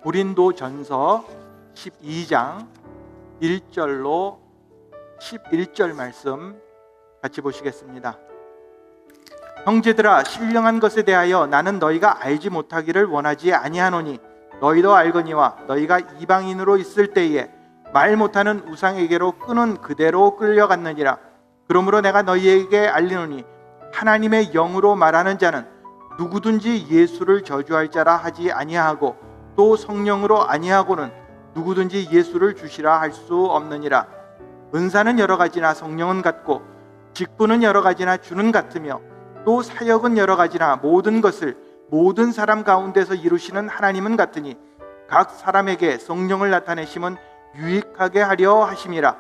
고린도전서 12장 1절로 11절 말씀 같이 보시겠습니다. 형제들아, 신령한 것에 대하여 나는 너희가 알지 못하기를 원하지 아니하노니 너희도 알거니와 너희가 이방인으로 있을 때에 말 못하는 우상에게로 끄는 그대로 끌려갔느니라. 그러므로 내가 너희에게 알리노니 하나님의 영으로 말하는 자는 누구든지 예수를 저주할 자라 하지 아니하고 또 성령으로 아니하고는 누구든지 예수를 주시라 할 수 없느니라. 은사는 여러 가지나 성령은 같고 직분은 여러 가지나 주는 같으며 또 사역은 여러 가지나 모든 것을 모든 사람 가운데서 이루시는 하나님은 같으니 각 사람에게 성령을 나타내심은 유익하게 하려 하심이라.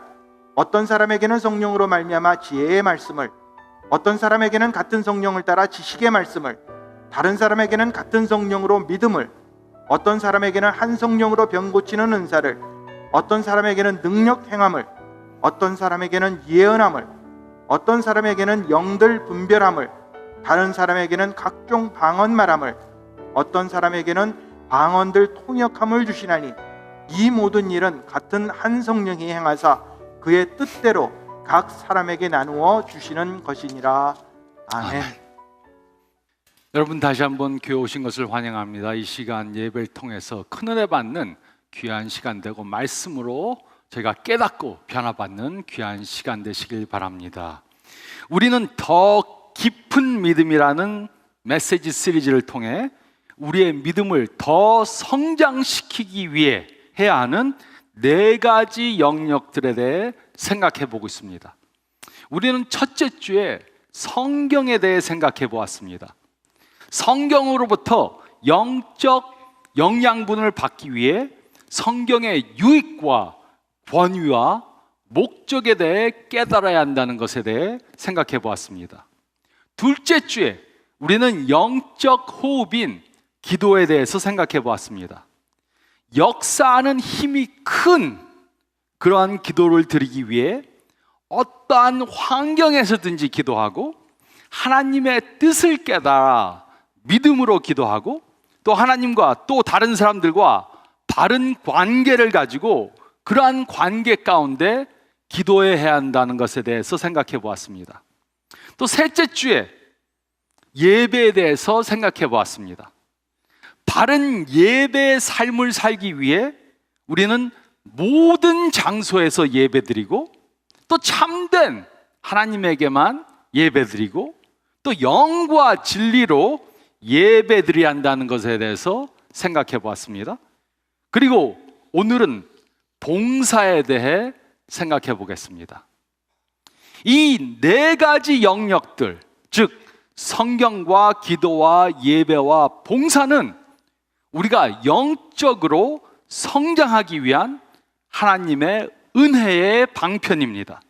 어떤 사람에게는 성령으로 말미암아 지혜의 말씀을, 어떤 사람에게는 같은 성령을 따라 지식의 말씀을, 다른 사람에게는 같은 성령으로 믿음을, 어떤 사람에게는 한 성령으로 병 고치는 은사를, 어떤 사람에게는 능력 행함을, 어떤 사람에게는 예언함을, 어떤 사람에게는 영들 분별함을, 다른 사람에게는 각종 방언 말함을, 어떤 사람에게는 방언들 통역함을 주시나니 이 모든 일은 같은 한 성령이 행하사 그의 뜻대로 각 사람에게 나누어 주시는 것이니라. 아멘. 여러분, 다시 한번 교회 오신 것을 환영합니다. 이 시간 예배를 통해서 큰 은혜 받는 귀한 시간 되고 말씀으로 저희가 깨닫고 변화받는 귀한 시간 되시길 바랍니다. 우리는 더 깊은 믿음이라는 메시지 시리즈를 통해 우리의 믿음을 더 성장시키기 위해 해야 하는 4가지 영역들에 대해 생각해 보고 있습니다. 우리는 첫째 주에 성경에 대해 생각해 보았습니다. 성경으로부터 영적 영양분을 받기 위해 성경의 유익과 권위와 목적에 대해 깨달아야 한다는 것에 대해 생각해 보았습니다. 둘째 주에 우리는 영적 호흡인 기도에 대해서 생각해 보았습니다. 역사하는 힘이 큰 그러한 기도를 드리기 위해 어떠한 환경에서든지 기도하고 하나님의 뜻을 깨달아 믿음으로 기도하고 또 하나님과 또 다른 사람들과 바른 관계를 가지고 그러한 관계 가운데 기도해야 한다는 것에 대해서 생각해 보았습니다. 또 셋째 주에 예배에 대해서 생각해 보았습니다. 바른 예배의 삶을 살기 위해 우리는 모든 장소에서 예배드리고 또 참된 하나님에게만 예배드리고 또 영과 진리로 예배드려야 한다는 것에 대해서 생각해 보았습니다. 그리고 오늘은 봉사에 대해 생각해 보겠습니다. 이 4가지 영역들, 즉 성경과 기도와 예배와 봉사는 우리가 영적으로 성장하기 위한 하나님의 은혜의 방편입니다.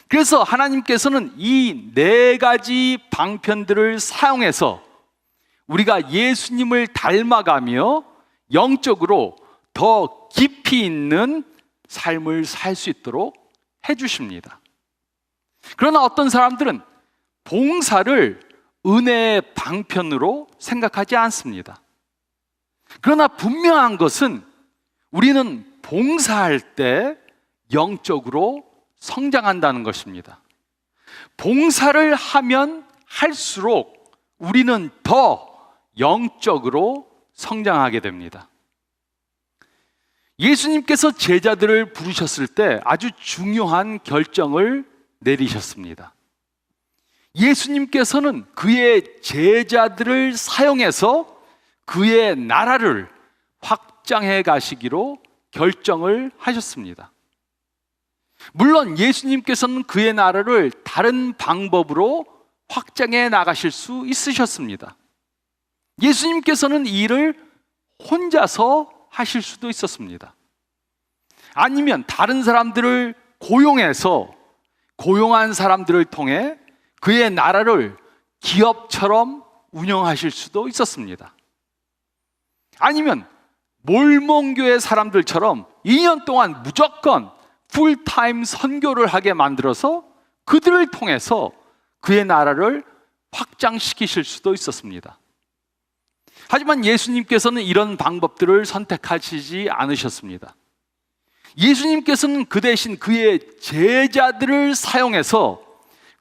그래서 하나님께서는 이 4가지 방편들을 사용해서 우리가 예수님을 닮아가며 영적으로 더 깊이 있는 삶을 살 수 있도록 해주십니다. 그러나 어떤 사람들은 봉사를 은혜의 방편으로 생각하지 않습니다. 그러나 분명한 것은 우리는 봉사할 때 영적으로 성장한다는 것입니다. 봉사를 하면 할수록 우리는 더 영적으로 성장하게 됩니다. 예수님께서 제자들을 부르셨을 때 아주 중요한 결정을 내리셨습니다. 예수님께서는 그의 제자들을 사용해서 그의 나라를 확장해 가시기로 결정을 하셨습니다. 물론 예수님께서는 그의 나라를 다른 방법으로 확장해 나가실 수 있으셨습니다. 예수님께서는 이 일을 혼자서 하실 수도 있었습니다. 아니면 다른 사람들을 고용해서 고용한 사람들을 통해 그의 나라를 기업처럼 운영하실 수도 있었습니다. 아니면 몰몬교회 사람들처럼 2년 동안 무조건 풀타임 선교를 하게 만들어서 그들을 통해서 그의 나라를 확장시키실 수도 있었습니다. 하지만 예수님께서는 이런 방법들을 선택하시지 않으셨습니다. 예수님께서는 그 대신 그의 제자들을 사용해서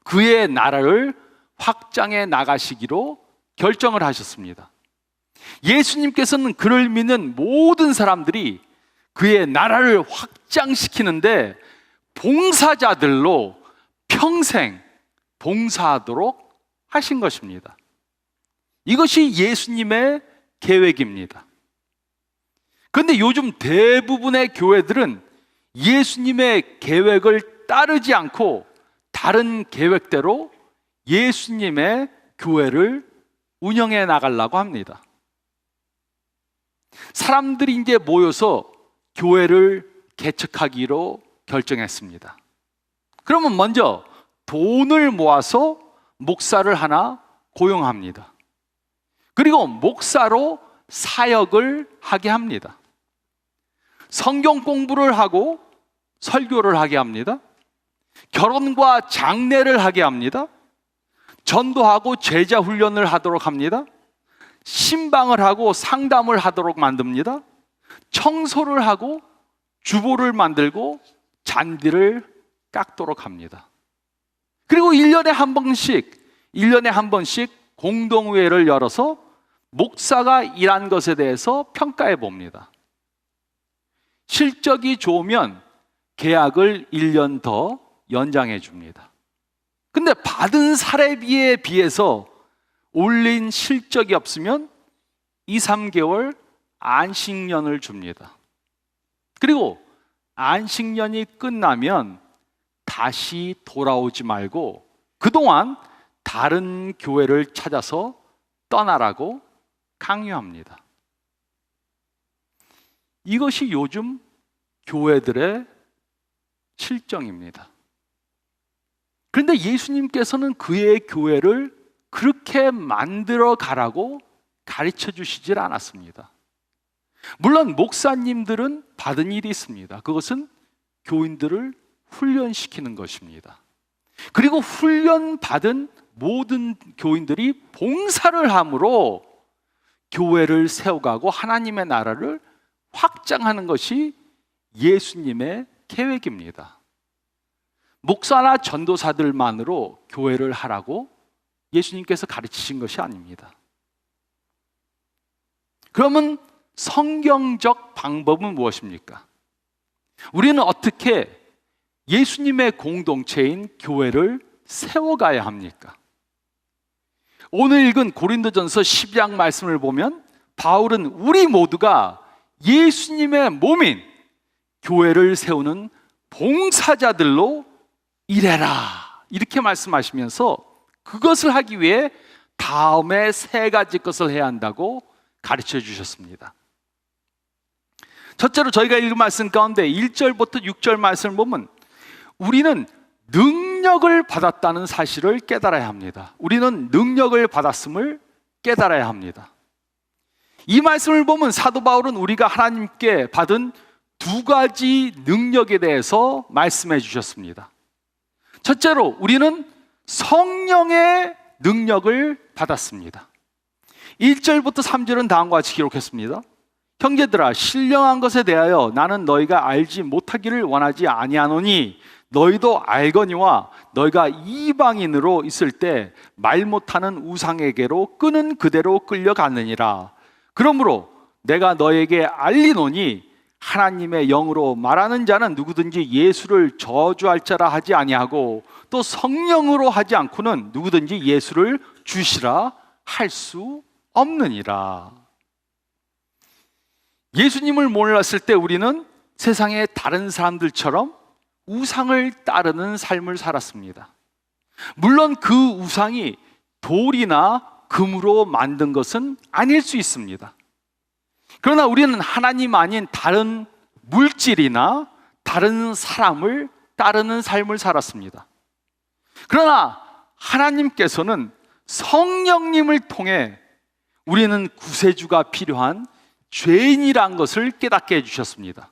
그의 나라를 확장해 나가시기로 결정을 하셨습니다. 예수님께서는 그를 믿는 모든 사람들이 그의 나라를 확장시키는데 봉사자들로 평생 봉사하도록 하신 것입니다. 이것이 예수님의 계획입니다. 그런데 요즘 대부분의 교회들은 예수님의 계획을 따르지 않고 다른 계획대로 예수님의 교회를 운영해 나가려고 합니다. 사람들이 이제 모여서 교회를 개척하기로 결정했습니다. 그러면 먼저 돈을 모아서 목사를 하나 고용합니다. 그리고 목사로 사역을 하게 합니다. 성경 공부를 하고 설교를 하게 합니다. 결혼과 장례를 하게 합니다. 전도하고 제자 훈련을 하도록 합니다. 신방을 하고 상담을 하도록 만듭니다. 청소를 하고 주보를 만들고 잔디를 깎도록 합니다. 그리고 1년에 한 번씩 공동회의를 열어서 목사가 일한 것에 대해서 평가해 봅니다. 실적이 좋으면 계약을 1년 더 연장해 줍니다. 근데 받은 사례비에 비해서 올린 실적이 없으면 2, 3개월 안식년을 줍니다. 그리고 안식년이 끝나면 다시 돌아오지 말고 그동안 다른 교회를 찾아서 떠나라고 강요합니다. 이것이 요즘 교회들의 실정입니다. 그런데 예수님께서는 그의 교회를 그렇게 만들어 가라고 가르쳐 주시질 않았습니다. 물론 목사님들은 받은 일이 있습니다. 그것은 교인들을 훈련시키는 것입니다. 그리고 훈련받은 모든 교인들이 봉사를 함으로 교회를 세워가고 하나님의 나라를 확장하는 것이 예수님의 계획입니다. 목사나 전도사들만으로 교회를 하라고 예수님께서 가르치신 것이 아닙니다. 그러면 성경적 방법은 무엇입니까? 우리는 어떻게 예수님의 공동체인 교회를 세워가야 합니까? 오늘 읽은 고린도전서 12장 말씀을 보면 바울은 우리 모두가 예수님의 몸인 교회를 세우는 봉사자들로 일해라 이렇게 말씀하시면서 그것을 하기 위해 다음에 3가지 것을 해야 한다고 가르쳐 주셨습니다. 첫째로 저희가 읽은 말씀 가운데 1절부터 6절 말씀을 보면 우리는 능력을 받았다는 사실을 깨달아야 합니다. 우리는 능력을 받았음을 깨달아야 합니다. 이 말씀을 보면 사도 바울은 우리가 하나님께 받은 2가지 능력에 대해서 말씀해 주셨습니다. 첫째로 우리는 성령의 능력을 받았습니다. 1절부터 3절은 다음과 같이 기록했습니다. 형제들아 신령한 것에 대하여 나는 너희가 알지 못하기를 원하지 아니하노니 너희도 알거니와 너희가 이방인으로 있을 때 말 못하는 우상에게로 끄는 그대로 끌려갔느니라. 그러므로 내가 너에게 알리노니 하나님의 영으로 말하는 자는 누구든지 예수를 저주할 자라 하지 아니하고 또 성령으로 하지 않고는 누구든지 예수를 주시라 할 수 없느니라. 예수님을 몰랐을 때 우리는 세상의 다른 사람들처럼 우상을 따르는 삶을 살았습니다. 물론 그 우상이 돌이나 금으로 만든 것은 아닐 수 있습니다. 그러나 우리는 하나님 아닌 다른 물질이나 다른 사람을 따르는 삶을 살았습니다. 그러나 하나님께서는 성령님을 통해 우리는 구세주가 필요한 죄인이란 것을 깨닫게 해주셨습니다.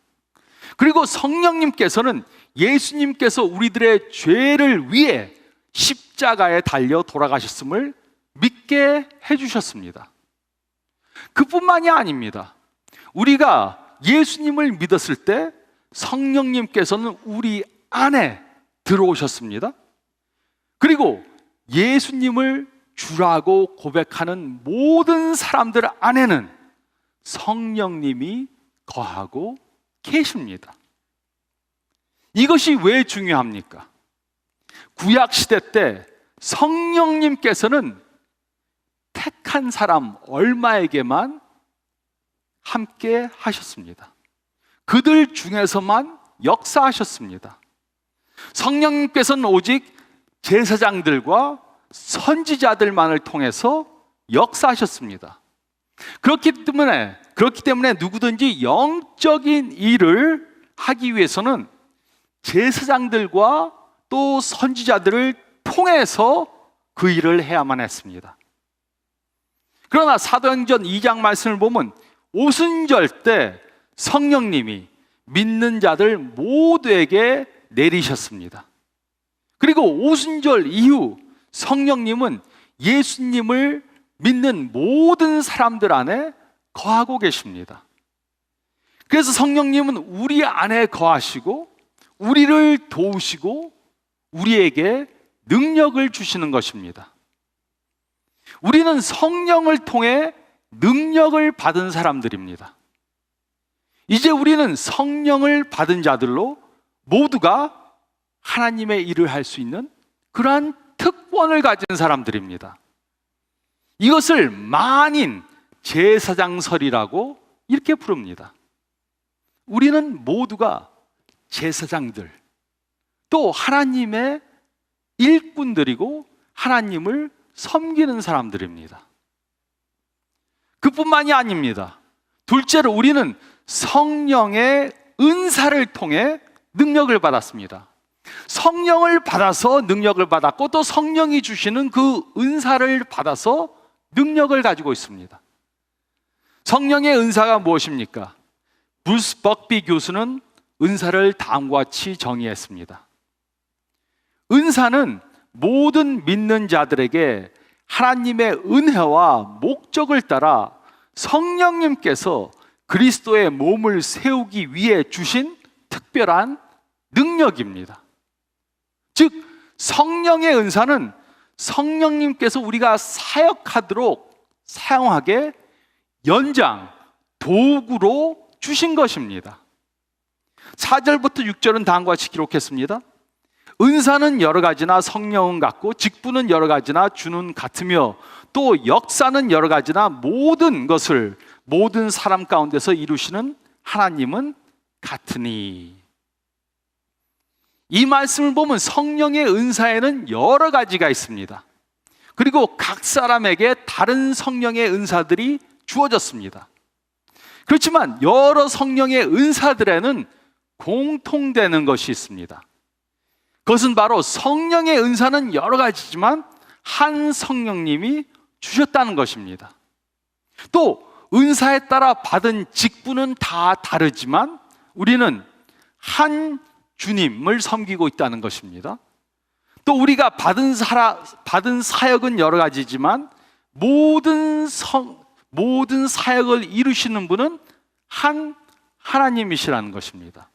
그리고 성령님께서는 예수님께서 우리들의 죄를 위해 십자가에 달려 돌아가셨음을 믿게 해주셨습니다. 그뿐만이 아닙니다. 우리가 예수님을 믿었을 때 성령님께서는 우리 안에 들어오셨습니다. 그리고 예수님을 주라고 고백하는 모든 사람들 안에는 성령님이 거하고 계십니다. 이것이 왜 중요합니까? 구약 시대 때 성령님께서는 택한 사람 얼마에게만 함께 하셨습니다. 그들 중에서만 역사하셨습니다. 성령님께서는 오직 제사장들과 선지자들만을 통해서 역사하셨습니다. 그렇기 때문에 누구든지 영적인 일을 하기 위해서는 제사장들과 또 선지자들을 통해서 그 일을 해야만 했습니다. 그러나 사도행전 2장 말씀을 보면 오순절 때 성령님이 믿는 자들 모두에게 내리셨습니다. 그리고 오순절 이후 성령님은 예수님을 믿는 모든 사람들 안에 거하고 계십니다. 그래서 성령님은 우리 안에 거하시고 우리를 도우시고 우리에게 능력을 주시는 것입니다. 우리는 성령을 통해 능력을 받은 사람들입니다. 이제 우리는 성령을 받은 자들로 모두가 하나님의 일을 할 수 있는 그러한 특권을 가진 사람들입니다. 이것을 만인 제사장설이라고 이렇게 부릅니다. 우리는 모두가 제사장들, 또 하나님의 일꾼들이고 하나님을 섬기는 사람들입니다. 그뿐만이 아닙니다. 둘째로 우리는 성령의 은사를 통해 능력을 받았습니다. 성령을 받아서 능력을 받았고 또 성령이 주시는 그 은사를 받아서 능력을 가지고 있습니다. 성령의 은사가 무엇입니까? 브루스 벅비 교수는 은사를 다음과 같이 정의했습니다. 은사는 모든 믿는 자들에게 하나님의 은혜와 목적을 따라 성령님께서 그리스도의 몸을 세우기 위해 주신 특별한 능력입니다. 즉 성령의 은사는 성령님께서 우리가 사역하도록 사용하게 연장, 도구로 주신 것입니다. 4절부터 6절은 다음과 같이 기록했습니다. 은사는 여러 가지나 성령은 같고 직분은 여러 가지나 주는 같으며 또 역사는 여러 가지나 모든 것을 모든 사람 가운데서 이루시는 하나님은 같으니. 이 말씀을 보면 성령의 은사에는 여러 가지가 있습니다. 그리고 각 사람에게 다른 성령의 은사들이 주어졌습니다. 그렇지만 여러 성령의 은사들에는 공통되는 것이 있습니다. 그것은 바로 성령의 은사는 여러 가지지만 한 성령님이 주셨다는 것입니다. 또 은사에 따라 받은 직분은 다 다르지만 우리는 한 주님을 섬기고 있다는 것입니다. 또 우리가 받은 사역은 여러 가지지만 모든 사역을 이루시는 분은 한 하나님이시라는 것입니다.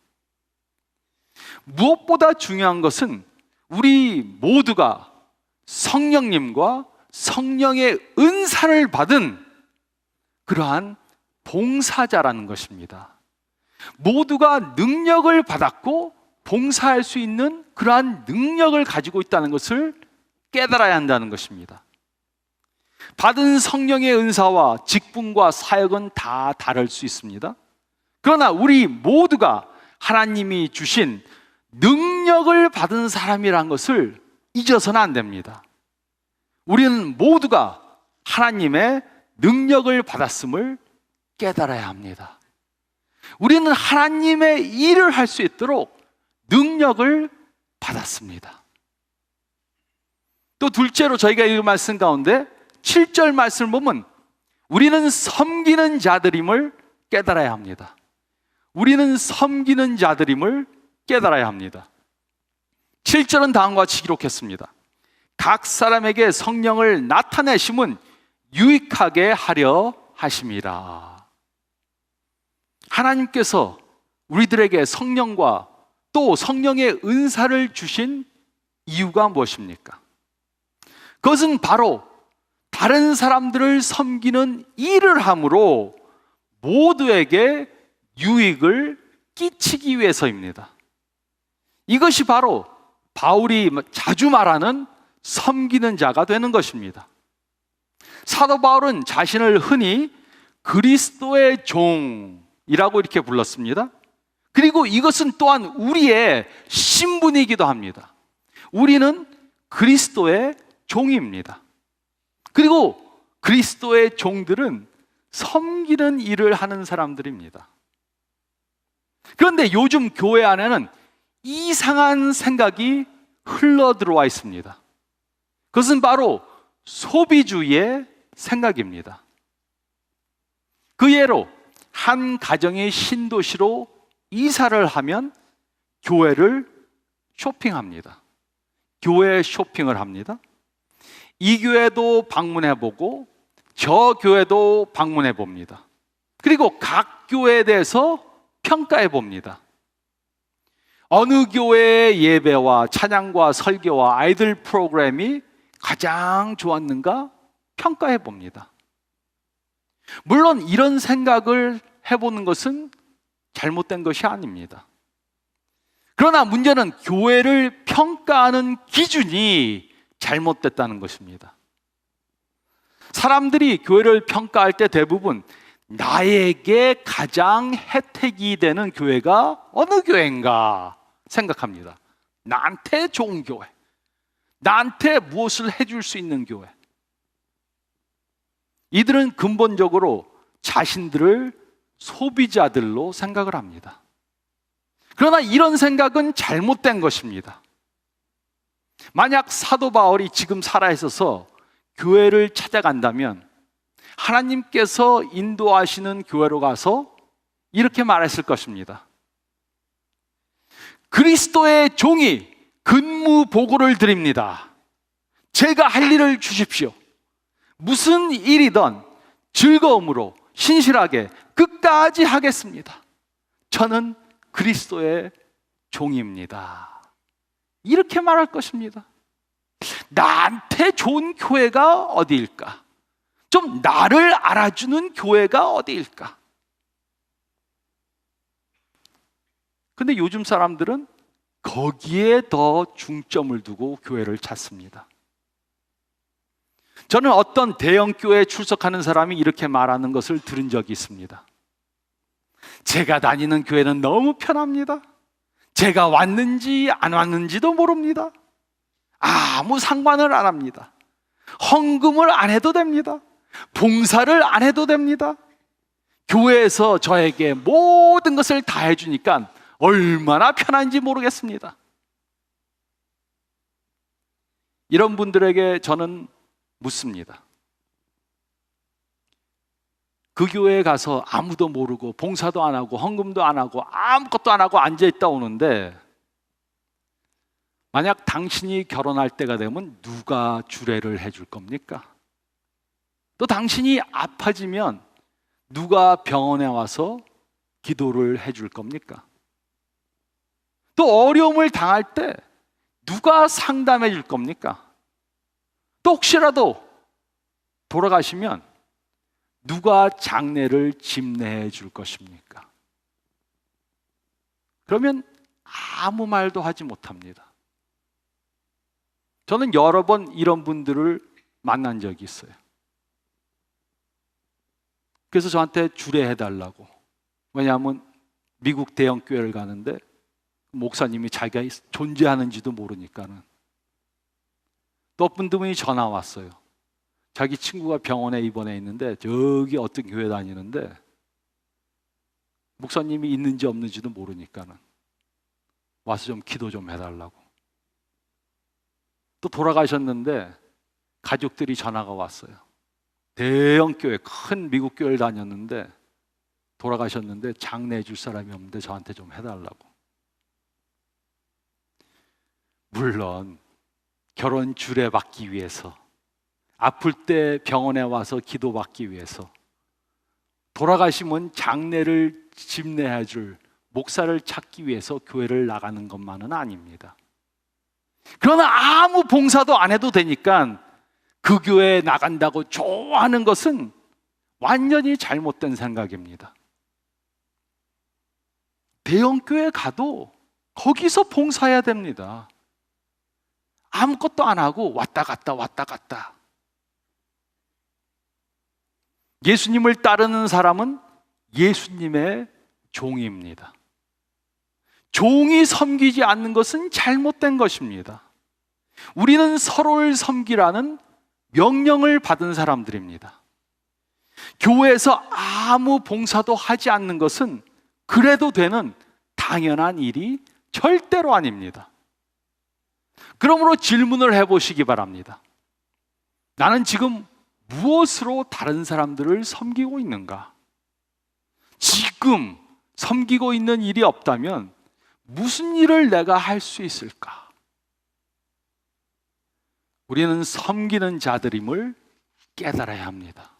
무엇보다 중요한 것은 우리 모두가 성령님과 성령의 은사를 받은 그러한 봉사자라는 것입니다. 모두가 능력을 받았고 봉사할 수 있는 그러한 능력을 가지고 있다는 것을 깨달아야 한다는 것입니다. 받은 성령의 은사와 직분과 사역은 다 다를 수 있습니다. 그러나 우리 모두가 하나님이 주신 능력을 받은 사람이라는 것을 잊어서는 안 됩니다. 우리는 모두가 하나님의 능력을 받았음을 깨달아야 합니다. 우리는 하나님의 일을 할 수 있도록 능력을 받았습니다. 또 둘째로 저희가 읽은 말씀 가운데 7절 말씀을 보면 우리는 섬기는 자들임을 깨달아야 합니다. 우리는 섬기는 자들임을 깨달아야 합니다. 7절은 다음과 같이 기록했습니다. 각 사람에게 성령을 나타내심은 유익하게 하려 하심이라. 하나님께서 우리들에게 성령과 또 성령의 은사를 주신 이유가 무엇입니까? 그것은 바로 다른 사람들을 섬기는 일을 함으로 모두에게 유익을 끼치기 위해서입니다. 이것이 바로 바울이 자주 말하는 섬기는 자가 되는 것입니다. 사도 바울은 자신을 흔히 그리스도의 종이라고 이렇게 불렀습니다. 그리고 이것은 또한 우리의 신분이기도 합니다. 우리는 그리스도의 종입니다. 그리고 그리스도의 종들은 섬기는 일을 하는 사람들입니다. 그런데 요즘 교회 안에는 이상한 생각이 흘러 들어와 있습니다. 그것은 바로 소비주의의 생각입니다. 그 예로 한 가정이 신도시로 이사를 하면 교회를 쇼핑합니다. 교회 쇼핑을 합니다. 이 교회도 방문해보고 저 교회도 방문해봅니다. 그리고 각 교회에 대해서 평가해봅니다. 어느 교회의 예배와 찬양과 설교와 아이들 프로그램이 가장 좋았는가 평가해봅니다. 물론 이런 생각을 해보는 것은 잘못된 것이 아닙니다. 그러나 문제는 교회를 평가하는 기준이 잘못됐다는 것입니다. 사람들이 교회를 평가할 때 대부분 나에게 가장 혜택이 되는 교회가 어느 교회인가 생각합니다. 나한테 좋은 교회, 나한테 무엇을 해줄 수 있는 교회. 이들은 근본적으로 자신들을 소비자들로 생각을 합니다. 그러나 이런 생각은 잘못된 것입니다. 만약 사도 바울이 지금 살아있어서 교회를 찾아간다면 하나님께서 인도하시는 교회로 가서 이렇게 말했을 것입니다. 그리스도의 종이 근무 보고를 드립니다. 제가 할 일을 주십시오. 무슨 일이든 즐거움으로 신실하게 끝까지 하겠습니다. 저는 그리스도의 종입니다. 이렇게 말할 것입니다. 나한테 좋은 교회가 어디일까? 좀 나를 알아주는 교회가 어디일까? 근데 요즘 사람들은 거기에 더 중점을 두고 교회를 찾습니다. 저는 어떤 대형 교회에 출석하는 사람이 이렇게 말하는 것을 들은 적이 있습니다. 제가 다니는 교회는 너무 편합니다. 제가 왔는지 안 왔는지도 모릅니다. 아무 상관을 안 합니다. 헌금을 안 해도 됩니다. 봉사를 안 해도 됩니다. 교회에서 저에게 모든 것을 다 해주니까 얼마나 편한지 모르겠습니다. 이런 분들에게 저는 묻습니다. 그 교회에 가서 아무도 모르고 봉사도 안 하고 헌금도 안 하고 아무것도 안 하고 앉아있다 오는데 만약 당신이 결혼할 때가 되면 누가 주례를 해줄 겁니까? 또 당신이 아파지면 누가 병원에 와서 기도를 해줄 겁니까? 또 어려움을 당할 때 누가 상담해 줄 겁니까? 또 혹시라도 돌아가시면 누가 장례를 집례해 줄 것입니까? 그러면 아무 말도 하지 못합니다. 저는 여러 번 이런 분들을 만난 적이 있어요. 그래서 저한테 주례해달라고. 왜냐하면 미국 대형 교회를 가는데 목사님이 자기가 존재하는지도 모르니까는. 또 어떤 분이 전화 왔어요. 자기 친구가 병원에 입원해 있는데 저기 어떤 교회 다니는데 목사님이 있는지 없는지도 모르니까는 와서 좀 기도 좀 해달라고. 또 돌아가셨는데 가족들이 전화가 왔어요. 대형 교회, 큰 미국 교회를 다녔는데 돌아가셨는데 장례해 줄 사람이 없는데 저한테 좀 해달라고. 물론 결혼 주례 받기 위해서, 아플 때 병원에 와서 기도받기 위해서 돌아가시면 장례를 집례해 줄 목사를 찾기 위해서 교회를 나가는 것만은 아닙니다. 그러나 아무 봉사도 안 해도 되니까 그 교회에 나간다고 좋아하는 것은 완전히 잘못된 생각입니다. 대형교회 가도 거기서 봉사해야 됩니다. 아무것도 안 하고 왔다 갔다 왔다 갔다. 예수님을 따르는 사람은 예수님의 종입니다. 종이 섬기지 않는 것은 잘못된 것입니다. 우리는 서로를 섬기라는 명령을 받은 사람들입니다. 교회에서 아무 봉사도 하지 않는 것은 그래도 되는 당연한 일이 절대로 아닙니다. 그러므로 질문을 해보시기 바랍니다. 나는 지금 무엇으로 다른 사람들을 섬기고 있는가? 지금 섬기고 있는 일이 없다면 무슨 일을 내가 할 수 있을까? 우리는 섬기는 자들임을 깨달아야 합니다.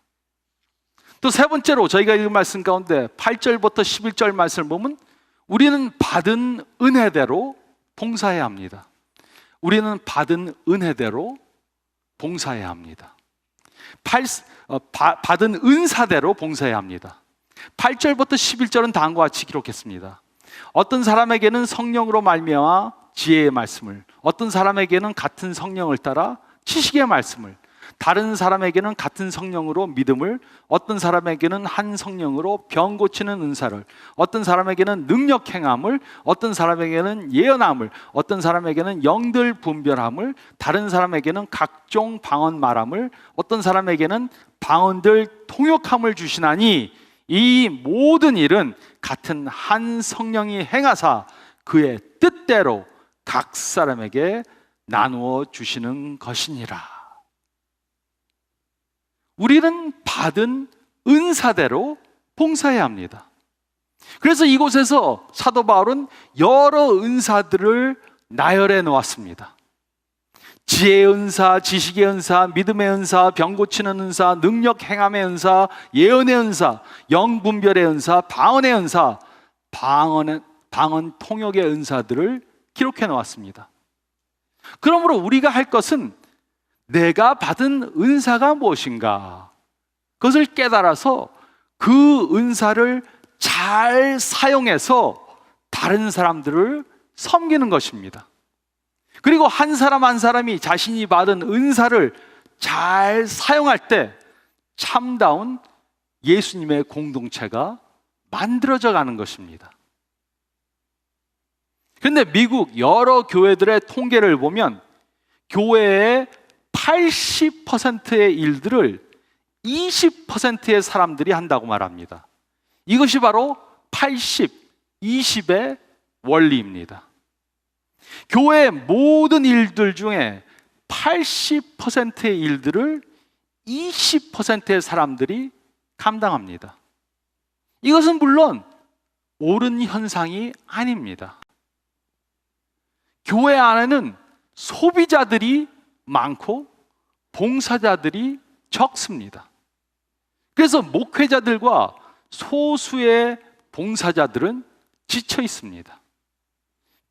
또 세 번째로 저희가 읽은 말씀 가운데 8절부터 11절 말씀을 보면 우리는 받은 은혜대로 봉사해야 합니다. 우리는 받은 은혜대로 봉사해야 합니다. 받은 은사대로 봉사해야 합니다. 8절부터 11절은 다음과 같이 기록했습니다. 어떤 사람에게는 성령으로 말미암아 지혜의 말씀을, 어떤 사람에게는 같은 성령을 따라 지식의 말씀을, 다른 사람에게는 같은 성령으로 믿음을, 어떤 사람에게는 한 성령으로 병 고치는 은사를, 어떤 사람에게는 능력 행함을, 어떤 사람에게는 예언함을, 어떤 사람에게는 영들 분별함을, 다른 사람에게는 각종 방언 말함을, 어떤 사람에게는 방언들 통역함을 주시나니 이 모든 일은 같은 한 성령이 행하사 그의 뜻대로 각 사람에게 나누어 주시는 것이니라. 우리는 받은 은사대로 봉사해야 합니다. 그래서 이곳에서 사도 바울은 여러 은사들을 나열해 놓았습니다. 지혜의 은사, 지식의 은사, 믿음의 은사, 병 고치는 은사, 능력 행함의 은사, 예언의 은사, 영 분별의 은사, 방언의 은사, 방언 통역의 은사들을 기록해 놓았습니다. 그러므로 우리가 할 것은 내가 받은 은사가 무엇인가? 그것을 깨달아서 그 은사를 잘 사용해서 다른 사람들을 섬기는 것입니다. 그리고 한 사람 한 사람이 자신이 받은 은사를 잘 사용할 때 참다운 예수님의 공동체가 만들어져 가는 것입니다. 그런데 미국 여러 교회들의 통계를 보면 교회의 80%의 일들을 20%의 사람들이 한다고 말합니다. 이것이 바로 80, 20의 원리입니다. 교회의 모든 일들 중에 80%의 일들을 20%의 사람들이 감당합니다. 이것은 물론 옳은 현상이 아닙니다. 교회 안에는 소비자들이 많고 봉사자들이 적습니다. 그래서 목회자들과 소수의 봉사자들은 지쳐 있습니다.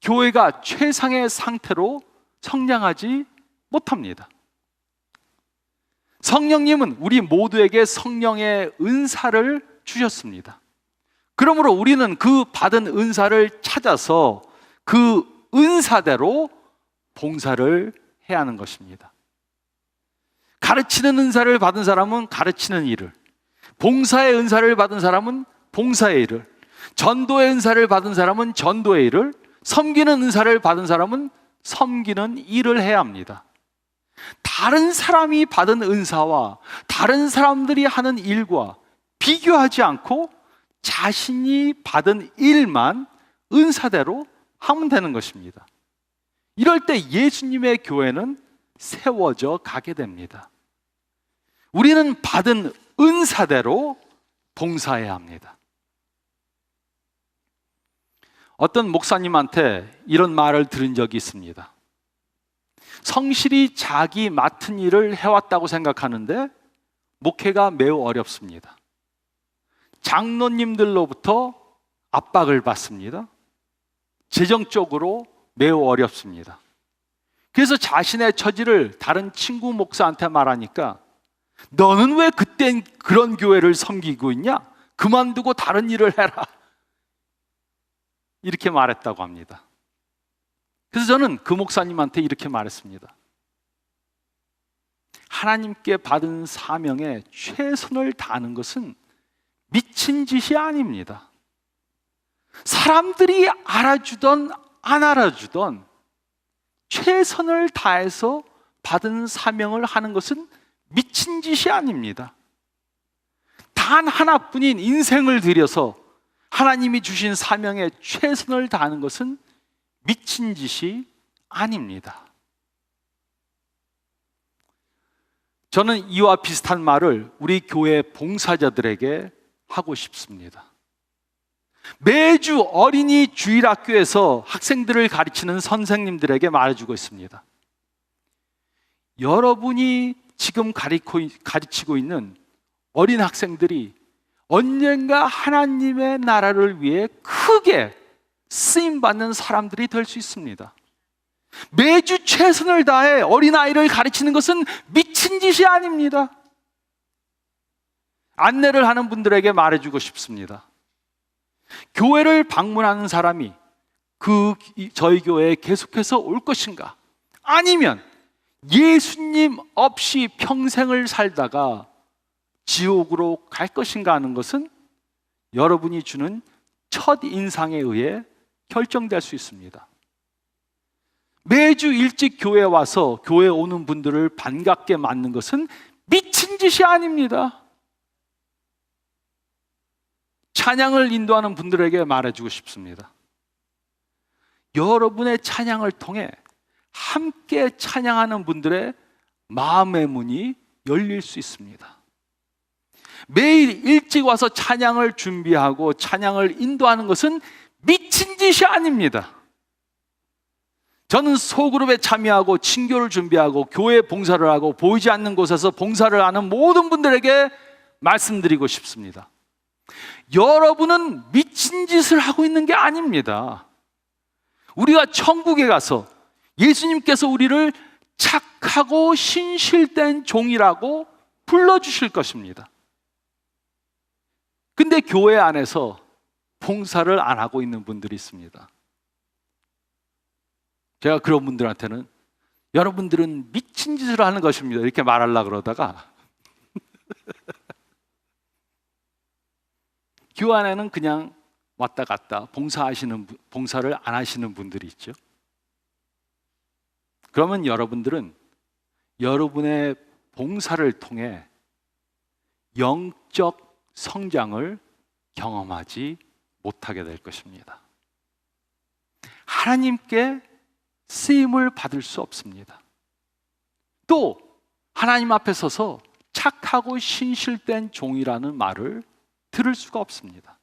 교회가 최상의 상태로 성장하지 못합니다. 성령님은 우리 모두에게 성령의 은사를 주셨습니다. 그러므로 우리는 그 받은 은사를 찾아서 그 은사대로 봉사를 해야 하는 것입니다. 가르치는 은사를 받은 사람은 가르치는 일을, 봉사의 은사를 받은 사람은 봉사의 일을, 전도의 은사를 받은 사람은 전도의 일을, 섬기는 은사를 받은 사람은 섬기는 일을 해야 합니다. 다른 사람이 받은 은사와 다른 사람들이 하는 일과 비교하지 않고 자신이 받은 일만 은사대로 하면 되는 것입니다. 이럴 때 예수님의 교회는 세워져 가게 됩니다. 우리는 받은 은사대로 봉사해야 합니다. 어떤 목사님한테 이런 말을 들은 적이 있습니다. 성실히 자기 맡은 일을 해왔다고 생각하는데 목회가 매우 어렵습니다. 장로님들로부터 압박을 받습니다. 재정적으로 매우 어렵습니다. 그래서 자신의 처지를 다른 친구 목사한테 말하니까 너는 왜 그땐 그런 교회를 섬기고 있냐? 그만두고 다른 일을 해라. 이렇게 말했다고 합니다. 그래서 저는 그 목사님한테 이렇게 말했습니다. 하나님께 받은 사명에 최선을 다하는 것은 미친 짓이 아닙니다. 사람들이 알아주던 안 알아주던 최선을 다해서 받은 사명을 하는 것은 미친 짓이 아닙니다. 단 하나뿐인 인생을 들여서 하나님이 주신 사명에 최선을 다하는 것은 미친 짓이 아닙니다. 저는 이와 비슷한 말을 우리 교회 봉사자들에게 하고 싶습니다. 매주 어린이 주일학교에서 학생들을 가르치는 선생님들에게 말해주고 있습니다. 여러분이 지금 가르치고 있는 어린 학생들이 언젠가 하나님의 나라를 위해 크게 쓰임받는 사람들이 될 수 있습니다. 매주 최선을 다해 어린아이를 가르치는 것은 미친 짓이 아닙니다. 안내를 하는 분들에게 말해주고 싶습니다. 교회를 방문하는 사람이 저희 교회에 계속해서 올 것인가? 아니면 예수님 없이 평생을 살다가 지옥으로 갈 것인가 하는 것은 여러분이 주는 첫 인상에 의해 결정될 수 있습니다. 매주 일찍 교회에 와서 교회에 오는 분들을 반갑게 맞는 것은 미친 짓이 아닙니다. 찬양을 인도하는 분들에게 말해주고 싶습니다. 여러분의 찬양을 통해 함께 찬양하는 분들의 마음의 문이 열릴 수 있습니다. 매일 일찍 와서 찬양을 준비하고 찬양을 인도하는 것은 미친 짓이 아닙니다. 저는 소그룹에 참여하고 친교를 준비하고 교회 봉사를 하고 보이지 않는 곳에서 봉사를 하는 모든 분들에게 말씀드리고 싶습니다. 여러분은 미친 짓을 하고 있는 게 아닙니다. 우리가 천국에 가서 예수님께서 우리를 착하고 신실된 종이라고 불러주실 것입니다. 근데 교회 안에서 봉사를 안 하고 있는 분들이 있습니다. 제가 그런 분들한테는 여러분들은 미친 짓을 하는 것입니다 이렇게 말하려고 그러다가 교회 안에는 그냥 왔다 갔다 봉사를 안 하시는 분들이 있죠. 그러면 여러분들은 여러분의 봉사를 통해 영적 성장을 경험하지 못하게 될 것입니다. 하나님께 쓰임을 받을 수 없습니다. 또 하나님 앞에 서서 착하고 신실된 종이라는 말을 들을 수가 없습니다.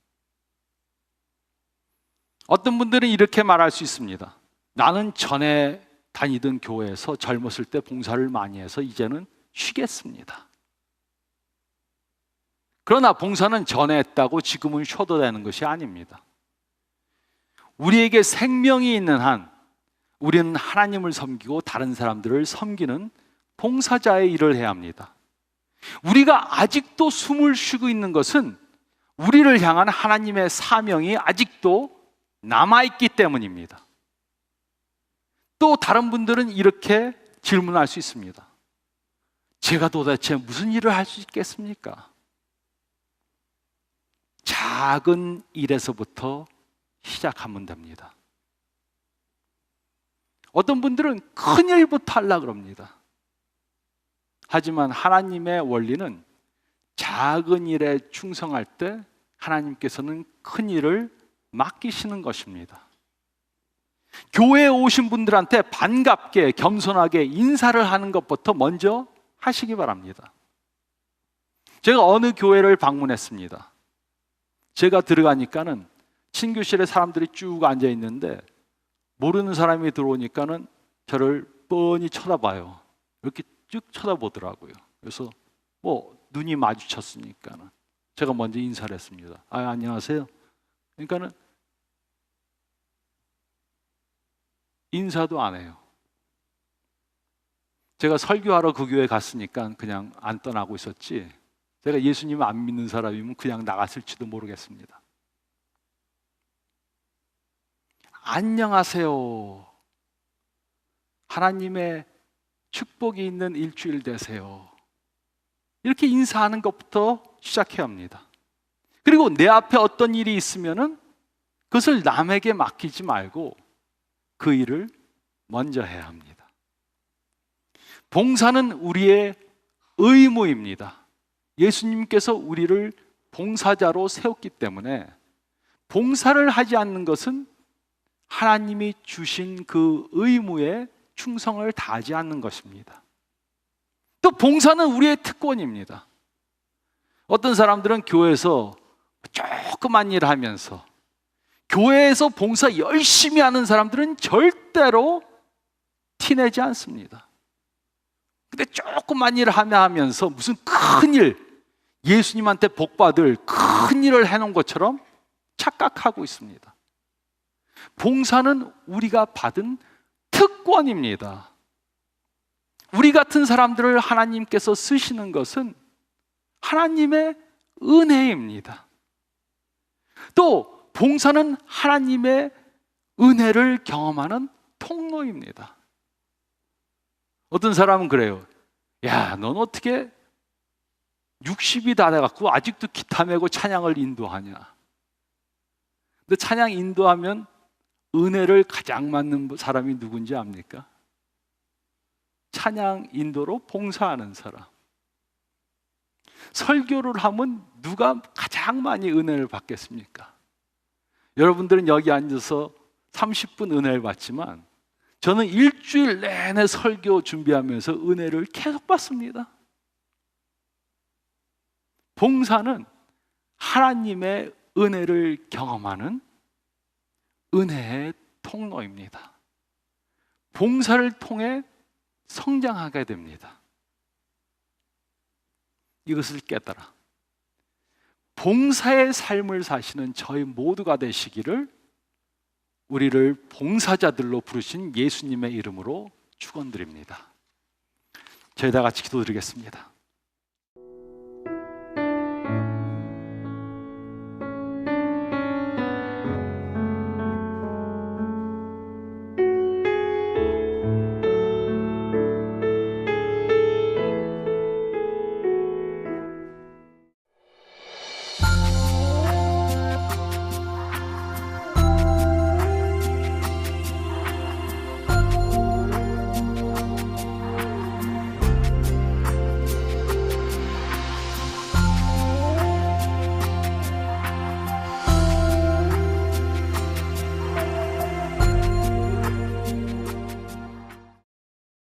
어떤 분들은 이렇게 말할 수 있습니다. 나는 전에 다니던 교회에서 젊었을 때 봉사를 많이 해서 이제는 쉬겠습니다. 그러나 봉사는 전에 했다고 지금은 쉬어도 되는 것이 아닙니다. 우리에게 생명이 있는 한 우리는 하나님을 섬기고 다른 사람들을 섬기는 봉사자의 일을 해야 합니다. 우리가 아직도 숨을 쉬고 있는 것은 우리를 향한 하나님의 사명이 아직도 남아있기 때문입니다. 또 다른 분들은 이렇게 질문할 수 있습니다. 제가 도대체 무슨 일을 할 수 있겠습니까? 작은 일에서부터 시작하면 됩니다. 어떤 분들은 큰 일부터 하려고 합니다. 하지만 하나님의 원리는 작은 일에 충성할 때 하나님께서는 큰 일을 맡기시는 것입니다. 교회에 오신 분들한테 반갑게 겸손하게 인사를 하는 것부터 먼저 하시기 바랍니다. 제가 어느 교회를 방문했습니다. 제가 들어가니까는 친교실에 사람들이 쭉 앉아 있는데 모르는 사람이 들어오니까는 저를 뻔히 쳐다봐요. 이렇게 쭉 쳐다보더라고요. 그래서 눈이 마주쳤으니까는 제가 먼저 인사를 했습니다. 안녕하세요. 그러니까는 인사도 안 해요. 제가 설교하러 그 교회 갔으니까 그냥 안 떠나고 있었지, 제가 예수님을 안 믿는 사람이면 그냥 나갔을지도 모르겠습니다. 안녕하세요. 하나님의 축복이 있는 일주일 되세요. 이렇게 인사하는 것부터 시작해야 합니다. 그리고 내 앞에 어떤 일이 있으면은 그것을 남에게 맡기지 말고 그 일을 먼저 해야 합니다. 봉사는 우리의 의무입니다. 예수님께서 우리를 봉사자로 세웠기 때문에 봉사를 하지 않는 것은 하나님이 주신 그 의무에 충성을 다하지 않는 것입니다. 또 봉사는 우리의 특권입니다. 어떤 사람들은 교회에서 조그만 일을 하면서, 교회에서 봉사 열심히 하는 사람들은 절대로 티내지 않습니다. 근데 조그만 일을 하면서 무슨 큰 일, 예수님한테 복받을 큰 일을 해놓은 것처럼 착각하고 있습니다. 봉사는 우리가 받은 특권입니다. 우리 같은 사람들을 하나님께서 쓰시는 것은 하나님의 은혜입니다. 또 봉사는 하나님의 은혜를 경험하는 통로입니다. 어떤 사람은 그래요. 야, 넌 어떻게 60이 다 돼갖고 아직도 기타 메고 찬양을 인도하냐. 근데 찬양 인도하면 은혜를 가장 받는 사람이 누군지 압니까? 찬양 인도로 봉사하는 사람. 설교를 하면 누가 가장 많이 은혜를 받겠습니까? 여러분들은 여기 앉아서 30분 은혜를 받지만 저는 일주일 내내 설교 준비하면서 은혜를 계속 받습니다. 봉사는 하나님의 은혜를 경험하는 은혜의 통로입니다. 봉사를 통해 성장하게 됩니다. 이것을 깨달아 봉사의 삶을 사시는 저희 모두가 되시기를 우리를 봉사자들로 부르신 예수님의 이름으로 축원드립니다. 저희 다 같이 기도드리겠습니다.